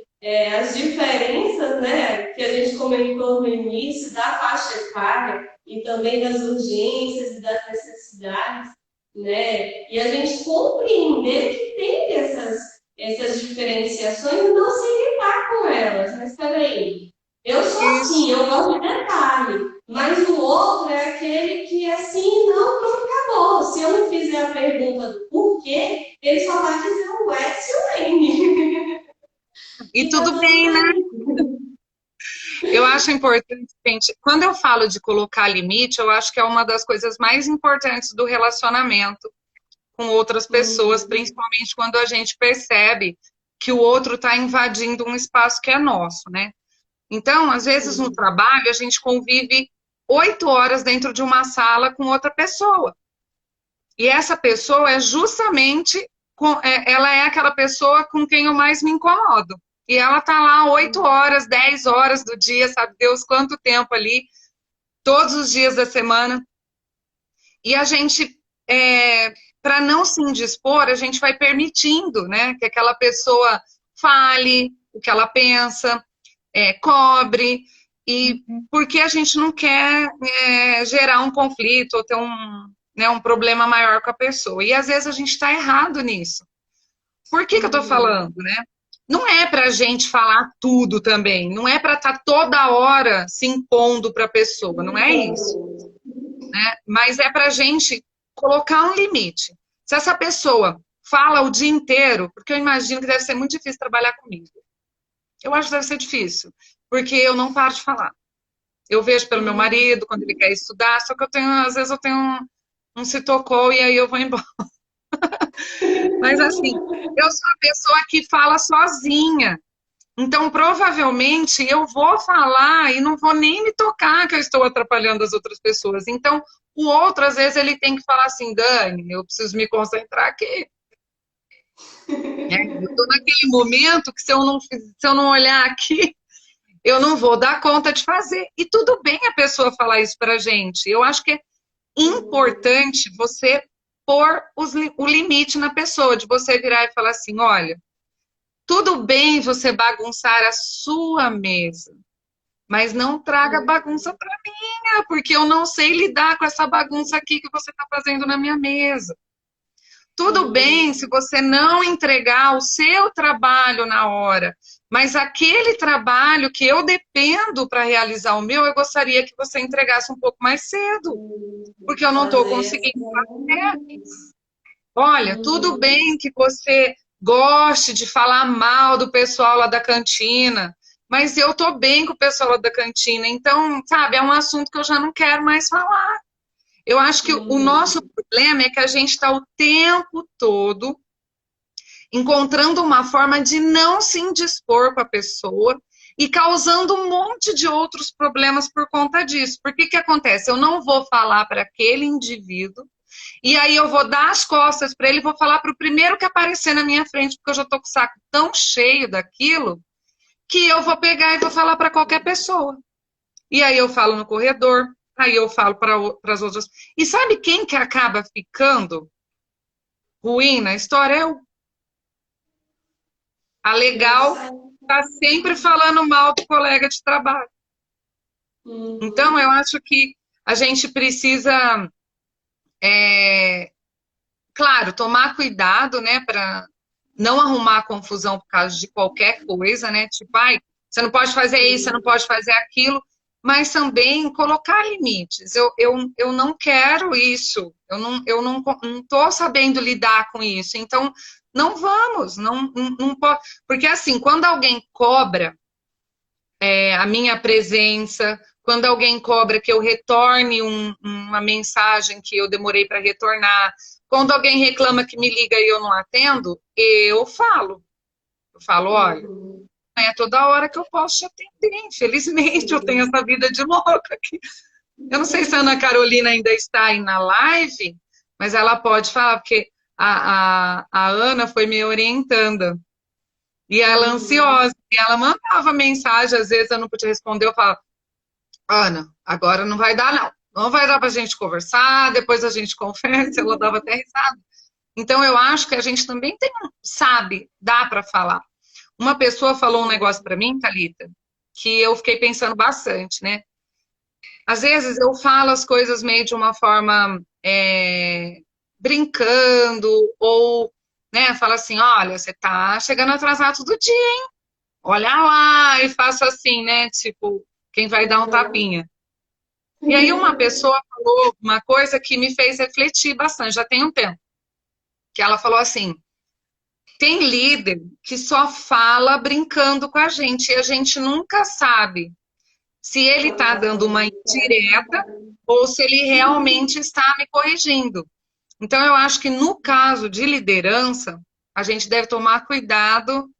as diferenças, né, que a gente comentou no início da faixa etária e também das urgências e das necessidades, né, e a gente compreender que tem essas diferenciações e não se irritar com elas. Mas peraí, eu sou Isso. assim, eu gosto de detalhe. Mas o outro é aquele que é assim, não, pronto, acabou. Se eu não fizer a pergunta do porquê, ele só vai dizer o S e o N. E E tá tudo tudo bem, né? bem. Eu acho importante, gente, quando eu falo de colocar limite, eu acho que é uma das coisas mais importantes do relacionamento com outras pessoas, Uhum. principalmente quando a gente percebe que o outro está invadindo um espaço que é nosso, né? Então, às vezes no Sim. trabalho, a gente convive 8 horas dentro de uma sala com outra pessoa. E essa pessoa é justamente, ela é aquela pessoa com quem eu mais me incomodo. E ela tá lá 8 horas, 10 horas do dia, sabe Deus quanto tempo ali, todos os dias da semana. E a gente, para não se indispor, a gente vai permitindo, né, que aquela pessoa fale o que ela pensa, cobre, e porque a gente não quer gerar um conflito ou ter um problema maior com a pessoa. E às vezes a gente está errado nisso. Por que eu estou Uhum. falando, né? Não é para a gente falar tudo também, não é para estar tá toda hora se impondo para a pessoa, não é isso, né? Mas é para a gente colocar um limite. Se essa pessoa fala o dia inteiro, porque eu imagino que deve ser muito difícil trabalhar comigo. Eu acho que deve ser difícil, porque eu não paro de falar. Eu vejo pelo meu Uhum. marido, quando ele quer estudar, só que às vezes eu tenho um citocol e aí eu vou embora. Mas assim, eu sou a pessoa que fala sozinha. Então, provavelmente, eu vou falar e não vou nem me tocar que eu estou atrapalhando as outras pessoas. Então, o outro, às vezes, ele tem que falar assim, Dani, eu preciso me concentrar aqui. Eu estou naquele momento que se eu não olhar aqui, eu não vou dar conta de fazer. E tudo bem a pessoa falar isso para a gente. Eu acho que é importante você pôr o limite na pessoa, de você virar e falar assim, olha, tudo bem você bagunçar a sua mesa, mas não traga bagunça para mim, porque eu não sei lidar com essa bagunça aqui que você está fazendo na minha mesa. Tudo bem se Sim. você não entregar o seu trabalho na hora, mas aquele trabalho que eu dependo para realizar o meu, eu gostaria que você entregasse um pouco mais cedo, porque eu não estou Fazer conseguindo fazer. essa. Olha, tudo Uhum. bem que você goste de falar mal do pessoal lá da cantina, mas eu tô bem com o pessoal lá da cantina, então, sabe, é um assunto que eu já não quero mais falar. Eu acho que o nosso Uhum. problema é que a gente está o tempo todo encontrando uma forma de não se indispor com a pessoa e causando um monte de outros problemas por conta disso. Por que que acontece? Eu não vou falar para aquele indivíduo e aí eu vou dar as costas para ele, vou falar para o primeiro que aparecer na minha frente, porque eu já estou com o saco tão cheio daquilo, que eu vou pegar e vou falar para qualquer pessoa. E aí eu falo no corredor, aí eu falo para as outras. E sabe quem que acaba ficando ruim na história? A Eu legal saio. está sempre falando mal do colega de trabalho. Então, eu Uhum. acho que a gente precisa, claro, tomar cuidado, né, para não arrumar confusão por causa de qualquer coisa, né? Tipo, ai, você não pode fazer isso, você não pode fazer aquilo, mas também colocar limites. Eu não quero isso, não tô sabendo lidar com isso, então não vamos, não pode. Porque assim, quando alguém cobra a minha presença, quando alguém cobra que eu retorne uma mensagem que eu demorei para retornar, quando alguém reclama que me liga e eu não atendo, eu falo. Eu falo, olha, Uhum. não é toda hora que eu posso te atender, infelizmente, eu tenho essa vida de louca aqui. Eu não sei se a Ana Carolina ainda está aí na live, mas ela pode falar, porque a Ana foi me orientando. E ela Uhum. ansiosa, e ela mandava mensagem, às vezes eu não podia responder, eu falava, Ana, agora não vai dar, não. Não vai dar para a gente conversar, depois a gente conversa, ela dava até risada. Então, eu acho que a gente também tem, sabe, dá para falar. Uma pessoa falou um negócio para mim, Thalita, que eu fiquei pensando bastante, né? Às vezes eu falo as coisas meio de uma forma brincando, ou, né, fala assim, olha, você tá chegando atrasado todo dia, hein? Olha lá, e faço assim, né? Tipo, quem vai dar um tapinha. E aí uma pessoa falou uma coisa que me fez refletir bastante, já tem um tempo, que ela falou assim, tem líder que só fala brincando com a gente, e a gente nunca sabe se ele Quando está tá dando uma falando indireta ou se ele realmente está me corrigindo. Então, eu acho que no caso de liderança, a gente deve tomar cuidado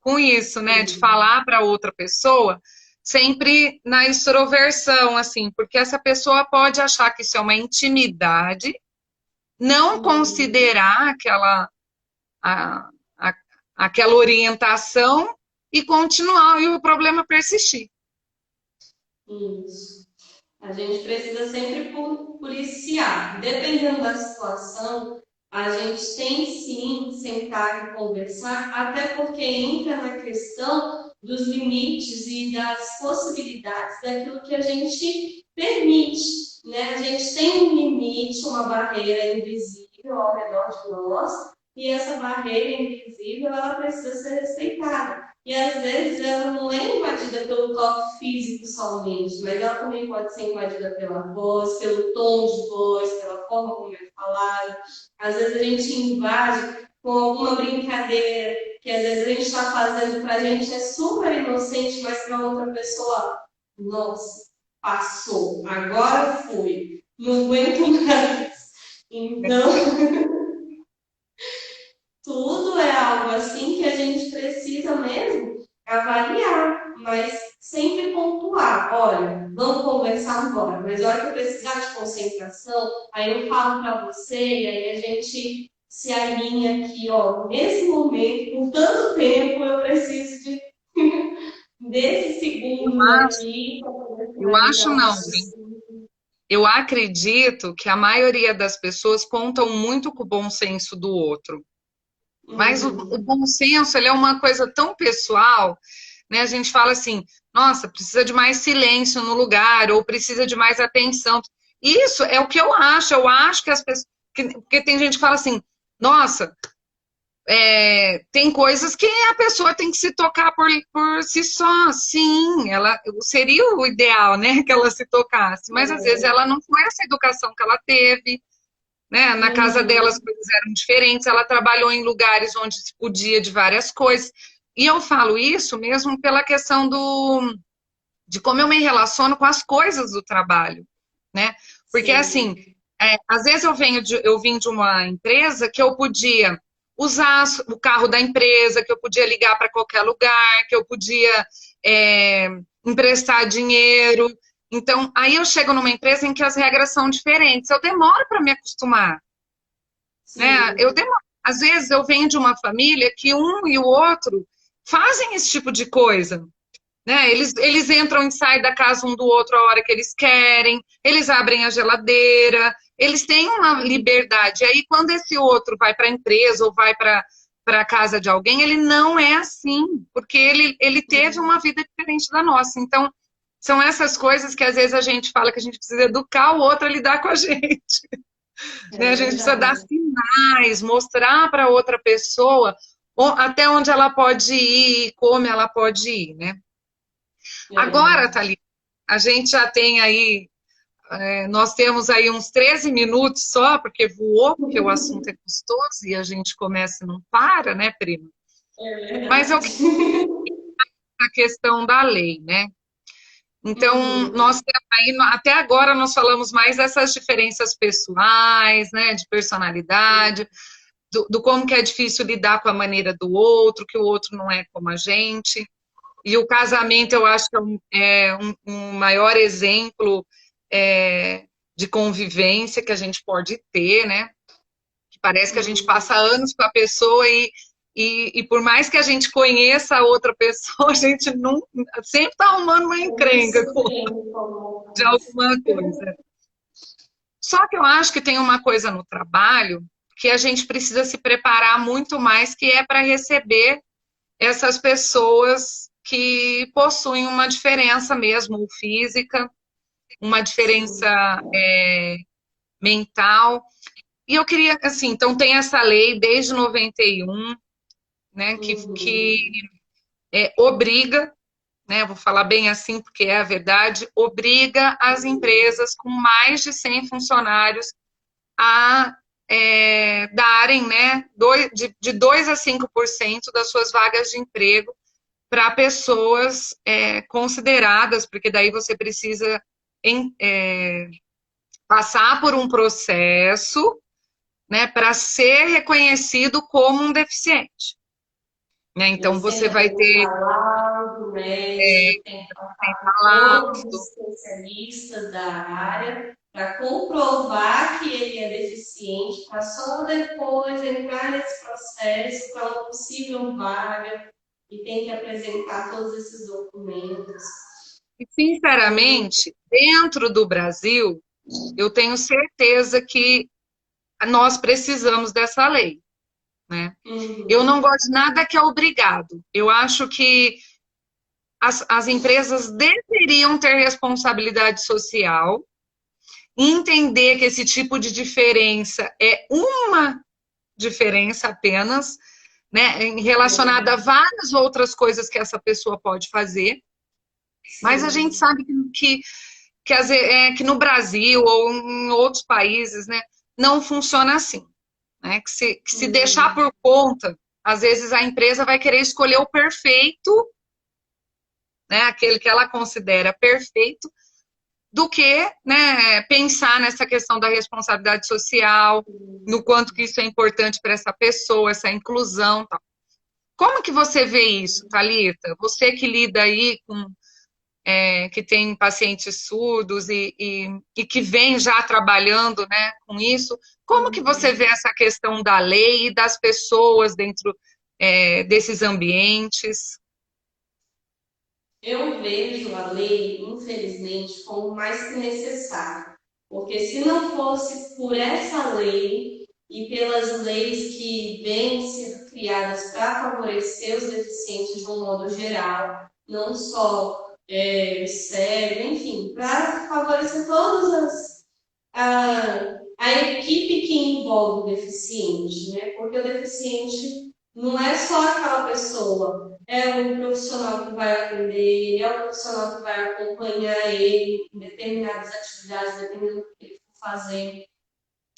com isso, né? De sim. falar para outra pessoa sempre na extroversão, assim, porque essa pessoa pode achar que isso é uma intimidade, não Uhum. considerar a- a- aquela orientação e continuar, e o problema persistir. Isso. A gente precisa sempre policiar. Dependendo da situação, a gente tem sim sentar e conversar, até porque entra na questão dos limites e das possibilidades daquilo que a gente permite. Né? A gente tem um limite, uma barreira invisível ao redor de nós, e essa barreira invisível ela precisa ser respeitada. E às vezes ela não é invadida pelo toque físico somente, mas ela também pode ser invadida pela voz, pelo tom de voz, pela forma como é falado. Às vezes a gente invade com alguma brincadeira que às vezes a gente está fazendo para a gente é super inocente, mas para outra pessoa, nossa, passou, agora fui, não aguento mais. Então, tudo é algo assim que a gente precisa mesmo avaliar, mas sempre pontuar. Olha, vamos conversar agora, mas a hora que eu precisar de concentração, aí eu falo para você e aí a gente se alinha aqui, ó, nesse momento, por tanto tempo, eu preciso desses segundos aqui para poder Eu acho finalizar o não. raciocínio. Eu acredito que a maioria das pessoas contam muito com o bom senso do outro. Mas o Uhum. bom senso, ele é uma coisa tão pessoal, né? A gente fala assim, nossa, precisa de mais silêncio no lugar, ou precisa de mais atenção. Isso é o que eu acho. Eu acho que as pessoas. Porque tem gente que fala assim, nossa, tem coisas que a pessoa tem que se tocar por si só. Sim, ela seria o ideal, né? Que ela se tocasse. Mas às vezes ela não foi essa educação que ela teve, né? Na casa dela as Uhum. coisas eram diferentes, ela trabalhou em lugares onde se podia de várias coisas. E eu falo isso mesmo pela questão de como eu me relaciono com as coisas do trabalho, né? Porque assim, Sim. às vezes eu vim de uma empresa que eu podia usar o carro da empresa, que eu podia ligar para qualquer lugar, que eu podia é, emprestar dinheiro. Então, aí eu chego numa empresa em que as regras são diferentes. Eu demoro para me acostumar, né? Sim. Às vezes eu venho de uma família que um e o outro fazem esse tipo de coisa, né? Eles entram e saem da casa um do outro a hora que eles querem, eles abrem a geladeira, eles têm uma liberdade. Aí quando esse outro vai para a empresa ou vai para a casa de alguém, ele não é assim, porque ele teve uma vida diferente da nossa. Então, são essas coisas que às vezes a gente fala que a gente precisa educar o outro a lidar com a gente. É Né? A gente precisa dar verdade. sinais, mostrar para outra pessoa até onde ela pode ir, como ela pode ir, né? Agora, É. Thalita, a gente já tem aí, nós temos aí uns 13 minutos só, porque voou, porque o assunto é custoso e a gente começa e não para, né, prima? É Mas eu verdade. quero a questão da lei, né? Então, Uhum. nós temos aí, até agora nós falamos mais dessas diferenças pessoais, né, de personalidade, do como que é difícil lidar com a maneira do outro, que o outro não é como a gente. E o casamento, eu acho que é um maior exemplo de convivência que a gente pode ter, né? Que parece que a gente Uhum. passa anos com a pessoa e por mais que a gente conheça a outra pessoa, a gente não, sempre está arrumando uma Sempre encrenca surpreende como de coisa. alguma coisa. Só que eu acho que tem uma coisa no trabalho que a gente precisa se preparar muito mais, que é para receber essas pessoas que possuem uma diferença mesmo física, uma diferença Sim. mental. E eu queria, assim, então tem essa lei desde 91, né, que Uhum. obriga, né, vou falar bem assim porque é a verdade, obriga as empresas com mais de 100 funcionários a darem, né, de 2 a 5% das suas vagas de emprego para pessoas consideradas, porque daí você precisa passar por um processo, né, para ser reconhecido como um deficiente. Né? E aí Então você sempre vai ter apresentar laudo médico, tem que passar por todos laudo. os especialistas da área para comprovar que ele é deficiente, para só depois entrar nesse processo para uma possível vaga e tem que apresentar todos esses documentos. E, Então, sinceramente, dentro do Brasil, eu tenho certeza que nós precisamos dessa lei. Né? Eu não uhum, gosto de nada que é obrigado. Eu acho que as empresas deveriam ter responsabilidade social, entender que esse tipo de diferença é uma diferença apenas, né, relacionada a várias outras coisas que essa pessoa pode fazer, mas a gente sim, sabe que no Brasil ou em outros países, né, não funciona assim, né, que se deixar uhum. por conta, às vezes a empresa vai querer escolher o perfeito, né, aquele que ela considera perfeito, do que, né, pensar nessa questão da responsabilidade social, no quanto que isso é importante para essa pessoa, essa inclusão. Tal. Como que você vê isso, Thalita? Você que lida aí com, que tem pacientes surdos e que vem já trabalhando, né, com isso, como que você vê Uhum. essa questão da lei e das pessoas dentro desses ambientes? Eu vejo a lei, infelizmente, como mais que necessária, porque se não fosse por essa lei e pelas leis que vêm sendo criadas para favorecer os deficientes de um modo geral, não só o cego, enfim, para favorecer todas a equipe que envolve o deficiente, né? Porque o deficiente não é só aquela pessoa, é um profissional que vai atender, é um profissional que vai acompanhar ele em determinadas atividades, dependendo do que ele for fazer.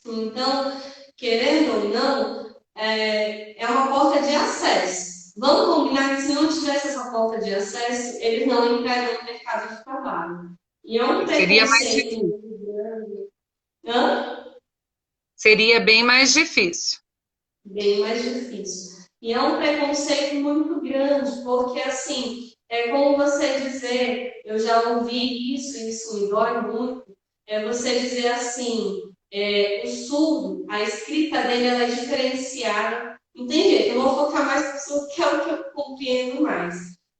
Então, querendo ou não, é uma porta de acesso. Vamos combinar que se não tivesse essa porta de acesso, eles não entrariam no mercado de trabalho. E é um Seria mais preconceito difícil. muito grande. Hã? Seria bem mais difícil. Bem mais difícil. E é um preconceito muito grande, porque assim, é como você dizer, eu já ouvi isso, isso me dói muito, é você dizer assim, o surdo, a escrita dele ela é diferenciada. Entende? Eu vou focar mais no surdo, que é o que eu compreendo mais.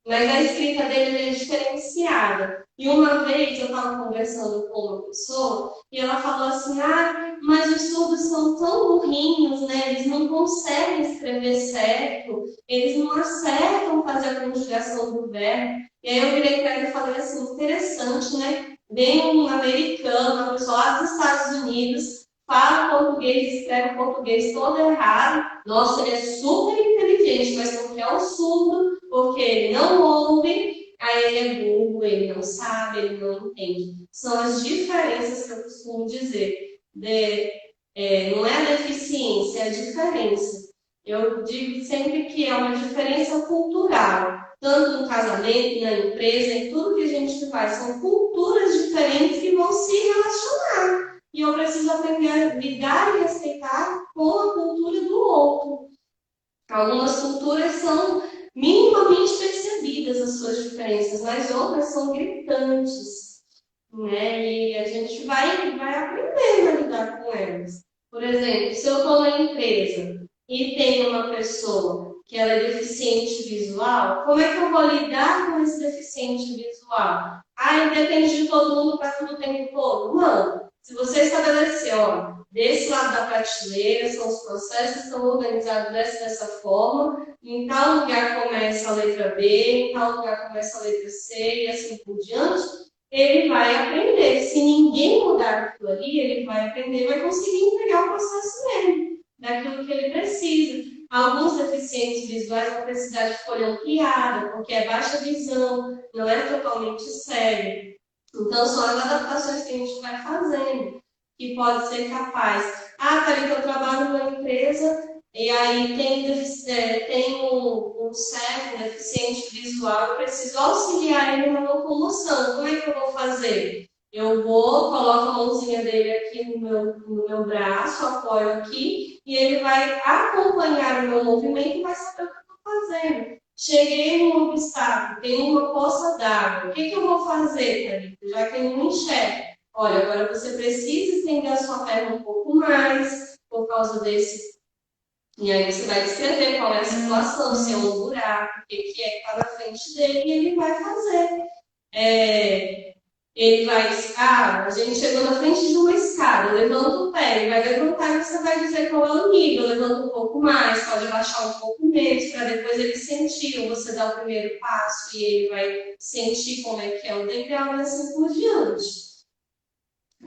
Mas a escrita dele é diferenciada. E uma vez eu estava conversando com uma pessoa e ela falou assim: ah, mas os surdos são tão burrinhos, né? Eles não conseguem escrever certo, eles não acertam fazer a conjugação do verbo. E aí eu virei para ele e falei assim: interessante, né? Vem um americano, uma pessoa lá dos Estados Unidos, fala português, escreve português todo errado. Nossa, ele é super inteligente, mas porque é um surdo, porque ele não ouve, aí ele é burro, ele não sabe, ele não entende. São as diferenças que eu costumo dizer. Não é a deficiência, é a diferença. Eu digo sempre que é uma diferença cultural, tanto no casamento, na empresa, em tudo que a gente faz. São culturas diferentes que vão se relacionar. E eu preciso aprender a lidar e aceitar com a cultura do outro. Algumas culturas são minimamente percebidas as suas diferenças, mas outras são gritantes, né? E a gente vai aprendendo a lidar com elas. Por exemplo, se eu estou na empresa e tem uma pessoa que ela é deficiente visual, como é que eu vou lidar com esse deficiente visual? Ah, depende de todo mundo para tudo o tempo todo? Não. Se você estabelecer, ó, desse lado da prateleira, são os processos estão organizados dessa forma, em tal lugar começa a letra B, em tal lugar começa a letra C, e assim por diante, ele vai aprender. Se ninguém mudar aquilo ali, ele vai aprender, vai conseguir entregar o processo dele, daquilo que ele precisa. Alguns deficientes visuais vão precisar de folha ampliada, porque é baixa visão, não é totalmente cego. Então, são as adaptações que a gente vai fazendo, que pode ser capaz. Ah, Thalita, eu trabalho numa empresa e aí tem um cego, um deficiente visual, eu preciso auxiliar ele na locomoção. Como é que eu vou fazer? Eu vou, coloco a mãozinha dele aqui no meu braço, apoio aqui, e ele vai acompanhar o meu movimento e vai saber o que eu estou fazendo. Cheguei num obstáculo, tem uma poça d'água. O que eu vou fazer, Thalita? Já que eu não enxergo. Olha, agora você precisa estender a sua perna um pouco mais, por causa desse. E aí você vai descrever qual é a situação, se é um buraco, o que é que está na frente dele, e ele vai fazer. Ele vai, a gente chegou na frente de uma escada, levanta o pé, ele vai levantar e você vai dizer qual é o nível, levanta um pouco mais, pode abaixar um pouco menos, para depois ele sentir, ou você dá o primeiro passo e ele vai sentir como é que é o degrau e assim por diante.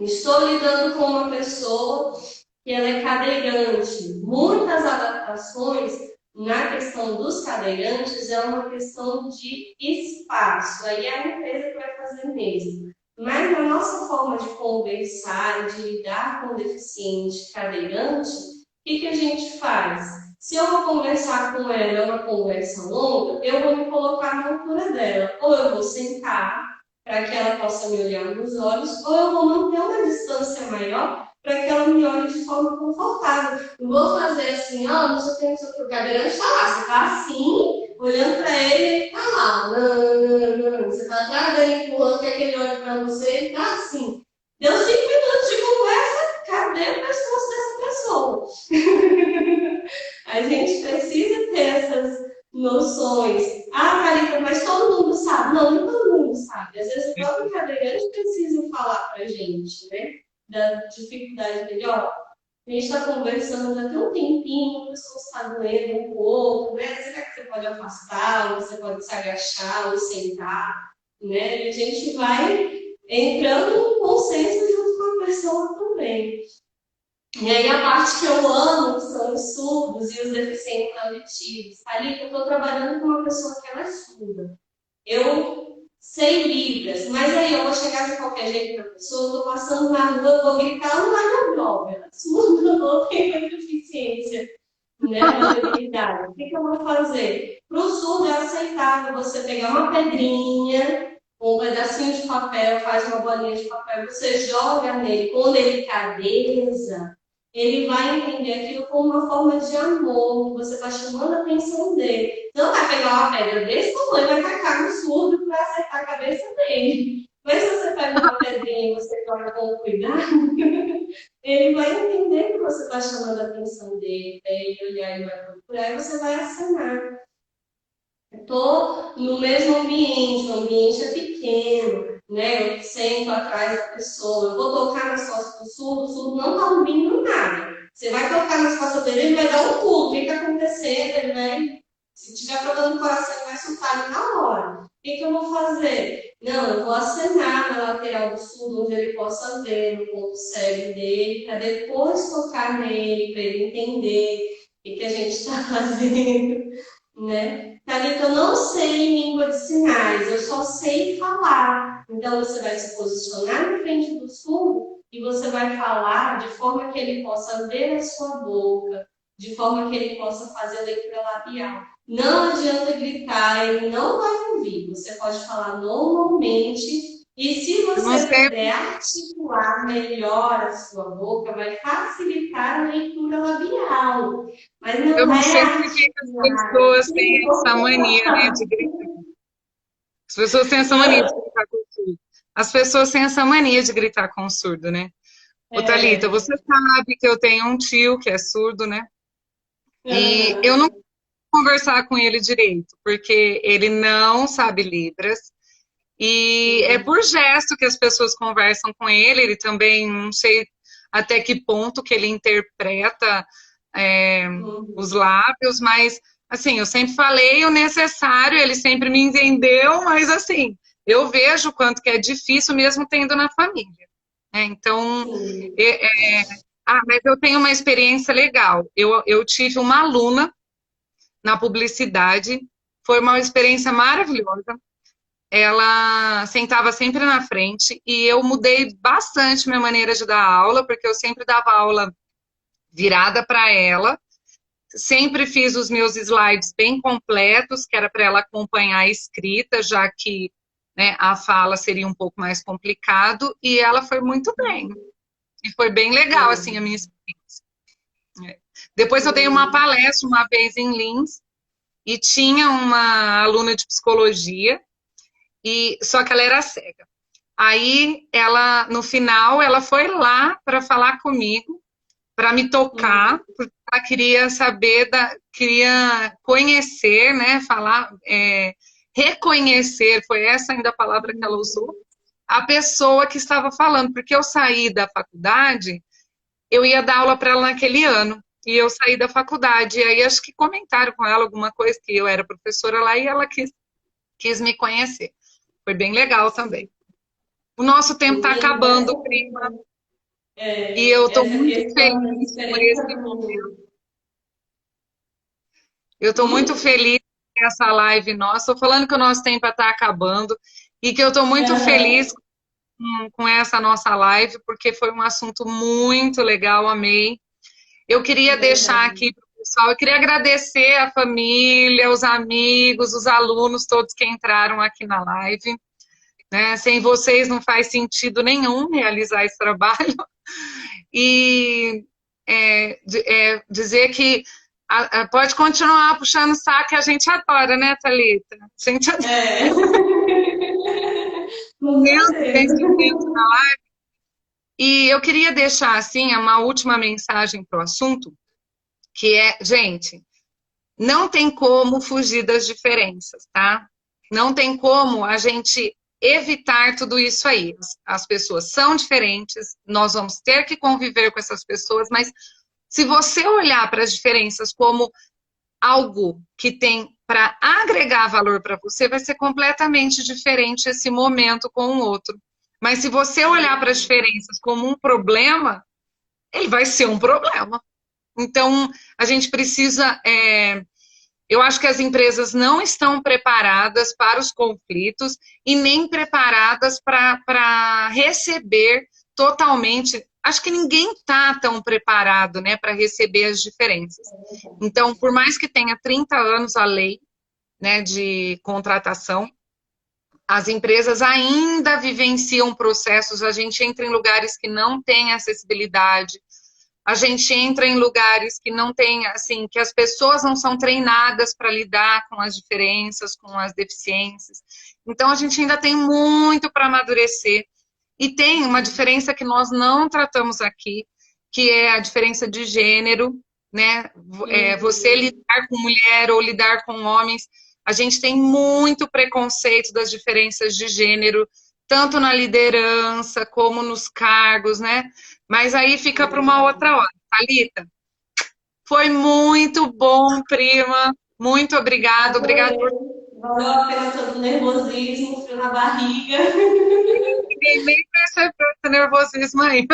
Estou lidando com uma pessoa que ela é cadeirante. Muitas adaptações na questão dos cadeirantes é uma questão de espaço. Aí é a empresa que vai fazer mesmo. Mas na nossa forma de conversar, de lidar com o deficiente cadeirante, o que a gente faz? Se eu vou conversar com ela, é uma conversa longa, eu vou me colocar na altura dela. Ou eu vou sentar para que ela possa me olhar nos olhos, ou eu vou manter uma distância maior para que ela me olhe de forma confortável. Não vou fazer assim, ó, não sei o que, não sei o que, o cadeirante está lá. Você está assim, olhando para ele, ele está lá. Você está atrás dele, empurrando, quer que ele olhe para você, ele está assim. Deu 5 minutos de conversa, cadê o pescoço dessa pessoa? A gente precisa ter essas noções. Ah, Thalita, mas todo mundo sabe. Não, nem todo mundo sabe. Às vezes o próprio cadeirante precisa falar para a gente, né? Da dificuldade dele. Ó, a gente está conversando já tem um tempinho, a pessoa está doendo um pouco, né? Será que você pode afastar, ou você pode se agachar, ou sentar, né? E a gente vai entrando num consenso junto com a pessoa também. E aí a parte que eu amo são os surdos e os deficientes auditivos. Ali eu estou trabalhando com uma pessoa que ela é surda. Eu sei Libras, mas aí eu vou chegar de qualquer jeito para a pessoa, estou passando na rua, eu vou gritar, ela não vai me ouvir, ela é surda, não tem deficiência, né, mobilidade. O que eu vou fazer? Para o surdo é aceitável você pegar uma pedrinha, um pedacinho de papel, faz uma bolinha de papel, você joga nele com delicadeza, ele vai entender aquilo como uma forma de amor, que você está chamando a atenção dele. Você não vai pegar uma pedra desse tamanho e vai tacar no surdo para acertar a cabeça dele. Mas se você pega uma pedrinha e você joga com cuidado, ele vai entender que você está chamando a atenção dele, para ele olhar e vai procurar, e você vai acenar. Estou no mesmo ambiente, o ambiente é pequeno, né? Eu sento atrás da pessoa, eu vou tocar nas costas do surdo, o surdo não está ouvindo nada. Você vai tocar nas costas dele, ele vai dar um pulo, o que está acontecendo? Ele vai Se tiver problema no coração, ele vai surtar na hora. O que eu vou fazer? Não, eu vou acenar na lateral do surdo, onde ele possa ver, no ponto cego dele, para depois tocar nele, para ele entender o que a gente está fazendo, né? Thalita, eu não sei língua de sinais, eu só sei falar. Então, você vai se posicionar na frente do surdo e você vai falar de forma que ele possa ver a sua boca, de forma que ele possa fazer a leitura labial. Não adianta gritar, ele não vai ouvir. Você pode falar normalmente e se Eu não você sei, puder articular melhor a sua boca, vai facilitar a leitura labial. Mas eu não não é sei por que as articular. pessoas têm essa mania, né, de gritar. As pessoas têm essa mania de gritar com o surdo. As pessoas têm essa mania de gritar com o surdo, né? Ô, Thalita, É. você sabe que eu tenho um tio que é surdo, né? E eu não Uhum. conversar com ele direito, porque ele não sabe Libras. E é Uhum. por gesto que as pessoas conversam com ele. Ele também, não sei até que ponto que ele interpreta é, os Uhum. lábios, mas assim, eu sempre falei o necessário, ele sempre me entendeu, mas assim, eu vejo o quanto que é difícil mesmo tendo na família. Né? Então, Sim. mas eu tenho uma experiência legal. Eu tive uma aluna na publicidade, foi uma experiência maravilhosa. Ela sentava sempre na frente e eu mudei bastante minha maneira de dar aula, porque eu sempre dava aula virada para ela, sempre fiz os meus slides bem completos, que era para ela acompanhar a escrita, já que né, a fala seria um pouco mais complicado, e ela foi muito bem. E foi bem legal, assim, a minha Sim. experiência. Depois eu dei uma Sim. palestra uma vez em Lins, e tinha uma aluna de psicologia, e só que ela era cega. Aí ela, no final, ela foi lá para falar comigo, para me tocar, Uhum. porque ela queria saber, queria conhecer, né? Falar, reconhecer, foi essa ainda a palavra que ela usou, a pessoa que estava falando, porque eu saí da faculdade, eu ia dar aula para ela naquele ano. E eu saí da faculdade, e aí acho que comentaram com ela alguma coisa que eu era professora lá e ela quis me conhecer. Foi bem legal Sim. também. O nosso tempo está Menina, acabando, prima, e eu estou essa muito questão da feliz por diferença esse momento. do. Eu estou muito Hum? feliz com essa live nossa. Estou falando que o nosso tempo está acabando e que eu estou muito feliz Aham. com essa nossa live, porque foi um assunto muito legal, amei. Eu queria deixar Verdade. aqui para o pessoal, eu queria agradecer a família, os amigos, os alunos, todos que entraram aqui na live. Né? Sem vocês não faz sentido nenhum realizar esse trabalho. E dizer que pode continuar puxando o saco, que a gente adora, né, Thalita? A gente adora É. o Com momento que a certeza. gente pensa. E eu queria deixar, assim, uma última mensagem para o assunto, que é, gente, não tem como fugir das diferenças, tá? Não tem como a gente evitar tudo isso aí. As pessoas são diferentes, nós vamos ter que conviver com essas pessoas, mas se você olhar para as diferenças como algo que tem para agregar valor para você, vai ser completamente diferente esse momento com o outro. Mas se você olhar para as diferenças como um problema, ele vai ser um problema. Então, a gente precisa. Eu acho que as empresas não estão preparadas para os conflitos e nem preparadas para receber totalmente. Acho que ninguém está tão preparado, né, para receber as diferenças. Então, por mais que tenha 30 anos a lei, né, de contratação, as empresas ainda vivenciam processos, a gente entra em lugares que não têm acessibilidade, a gente entra em lugares que não tem, assim, que as pessoas não são treinadas para lidar com as diferenças, com as deficiências. Então, a gente ainda tem muito para amadurecer. E tem uma diferença que nós não tratamos aqui, que é a diferença de gênero, né? Você Uhum. lidar com mulher ou lidar com homens, a gente tem muito preconceito das diferenças de gênero, tanto na liderança como nos cargos, né? Mas aí fica para uma outra hora. Thalita, foi muito bom, prima. Muito obrigada, obrigada por Valeu a pena todo o nervosismo, frio na barriga. ninguém nem percebeu esse nervosismo aí.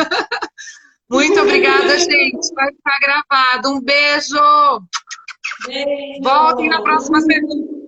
Muito obrigada, gente. Vai ficar gravado. Um beijo. Voltem na próxima Beijo! semana.